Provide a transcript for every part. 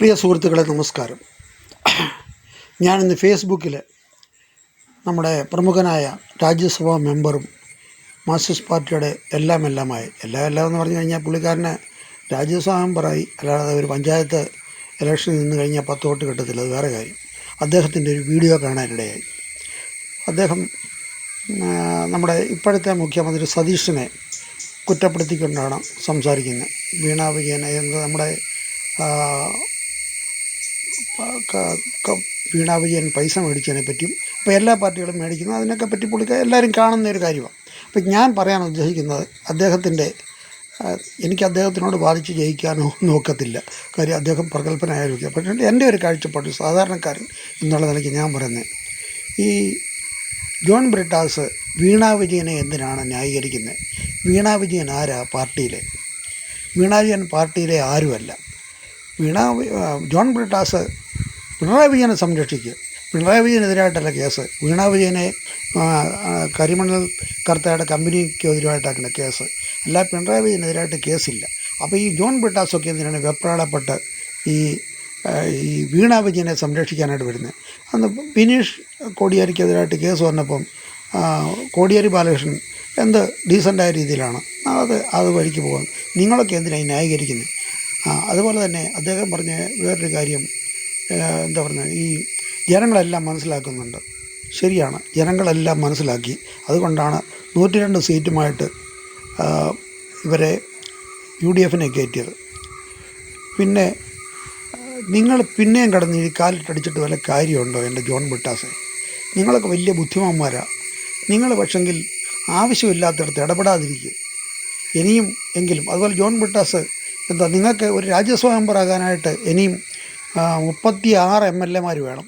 പ്രിയ സുഹൃത്തുക്കളെ നമസ്കാരം. ഞാനിന്ന് ഫേസ്ബുക്കിൽ നമ്മുടെ പ്രമുഖനായ രാജ്യസഭാ മെമ്പറും മാർക്സിസ്റ്റ് പാർട്ടിയുടെ എല്ലാം എന്ന് പറഞ്ഞു കഴിഞ്ഞാൽ പുള്ളിക്കാരനെ രാജ്യസഭാ മെമ്പറായി, അല്ലാതെ ഒരു പഞ്ചായത്ത് ഇലക്ഷനിൽ നിന്ന് കഴിഞ്ഞാൽ 10 വോട്ട് കിട്ടത്തില്ല, അത് വേറെ കാര്യം. അദ്ദേഹത്തിൻ്റെ ഒരു വീഡിയോ കാണാനിടയായി. അദ്ദേഹം നമ്മുടെ ഇപ്പോഴത്തെ മുഖ്യമന്ത്രി സതീഷിനെ കുറ്റപ്പെടുത്തിക്കൊണ്ടാണ് സംസാരിക്കുന്നത്. വീണ വിജയൻ നമ്മുടെ വീണ വിജയൻ പൈസ മേടിച്ചതിനെ പറ്റിയും ഇപ്പോൾ എല്ലാ പാർട്ടികളും മേടിക്കുന്നത് അതിനൊക്കെ പറ്റി എല്ലാവരും കാണുന്ന ഒരു കാര്യമാണ്. അപ്പം ഞാൻ പറയാൻ ഉദ്ദേശിക്കുന്നത്, എനിക്ക് അദ്ദേഹത്തിനോട് വാദിച്ച് ജയിക്കാനോ നോക്കത്തില്ല. കാര്യം അദ്ദേഹം പ്രഗത്ഭനായ ഒരു വ്യക്തിയാണ്. പക്ഷേ എൻ്റെ ഒരു കാഴ്ചപ്പാട്, സാധാരണക്കാരൻ എന്നുള്ള നിലയ്ക്ക് ഞാൻ പറയുന്നത്, ഈ ജോൺ ബ്രിട്ടാസ് വീണ വിജയനെ എന്തിനാണ് ന്യായീകരിക്കുന്നത്? വീണ വിജയൻ ആരാ പാർട്ടിയിലെ? വീണ വിജയൻ പാർട്ടിയിലെ ആരുമല്ല. ജോൺ ബ്രിട്ടാസ് പിണറായി വിജയനെ സംരക്ഷിക്കുക. പിണറായി വിജയനെതിരായിട്ടല്ല കേസ്. വീണ വിജയനെ കരിമണൽ കർത്തയുടെ കമ്പനിക്കെതിരായിട്ടാക്കുന്ന കേസ്, അല്ല പിണറായി വിജയനെതിരായിട്ട് കേസില്ല. അപ്പോൾ ഈ ജോൺ ബ്രിട്ടാസൊക്കെ എന്തിനാണ് വെപ്രാളപ്പെട്ട് ഈ വീണ വിജയനെ സംരക്ഷിക്കാനായിട്ട് വരുന്നത്? അന്ന് ബിനീഷ് കോടിയേരിക്കെതിരായിട്ട് കേസ് വന്നപ്പം കോടിയേരി ബാലകൃഷ്ണൻ എന്ത് ഡീസൻ്റായ രീതിയിലാണ് അത് വഴിക്ക് പോകുന്നത്. നിങ്ങളൊക്കെ എന്തിനാണ് ന്യായീകരിക്കുന്നത്? അതുപോലെ തന്നെ അദ്ദേഹം പറഞ്ഞ വേറൊരു കാര്യം, ഈ ജനങ്ങളെല്ലാം മനസ്സിലാക്കുന്നുണ്ട്. ശരിയാണ്, ജനങ്ങളെല്ലാം മനസ്സിലാക്കി. അതുകൊണ്ടാണ് 102 സീറ്റുമായിട്ട് ഇവരെ UDF കയറ്റിയത്. പിന്നെ നിങ്ങൾ പിന്നെയും കടന്ന് ഈ കാലിട്ടടിച്ചിട്ട് വല്ല കാര്യമുണ്ടോ? എൻ്റെ ജോൺ ബ്രിട്ടാസെ, നിങ്ങളൊക്കെ വലിയ ബുദ്ധിമാന്മാരാണ്. നിങ്ങൾ പക്ഷെങ്കിൽ ആവശ്യമില്ലാത്തടത്ത് ഇടപെടാതിരിക്കുക ഇനിയും എങ്കിലും. അതുപോലെ ജോൺ ബ്രിട്ടാസ് നിങ്ങൾക്ക് ഒരു രാജ്യസഭാ മെമ്പറാകാനായിട്ട് ഇനിയും 36 MLA വേണം.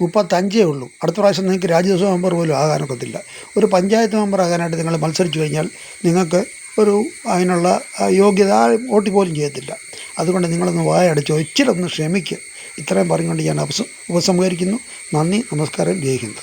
35 ഉള്ളൂ. അടുത്ത പ്രാവശ്യം നിങ്ങൾക്ക് രാജ്യസഭാ മെമ്പർ പോലും ആകാനൊക്കത്തില്ല. ഒരു പഞ്ചായത്ത് മെമ്പർ ആകാനായിട്ട് നിങ്ങൾ മത്സരിച്ചു കഴിഞ്ഞാൽ നിങ്ങൾക്ക് അതിനുള്ള യോഗ്യത വോട്ട് പോലും ചെയ്യത്തില്ല. അതുകൊണ്ട് നിങ്ങളൊന്ന് വായടച്ചോ, ഇച്ചിരി ഒന്ന് ക്ഷമിക്കുക. ഇത്രയും പറഞ്ഞുകൊണ്ട് ഞാൻ ഉപസംഹരിക്കുന്നു. നന്ദി, നമസ്കാരം, ജയ് ഹിന്ദ്.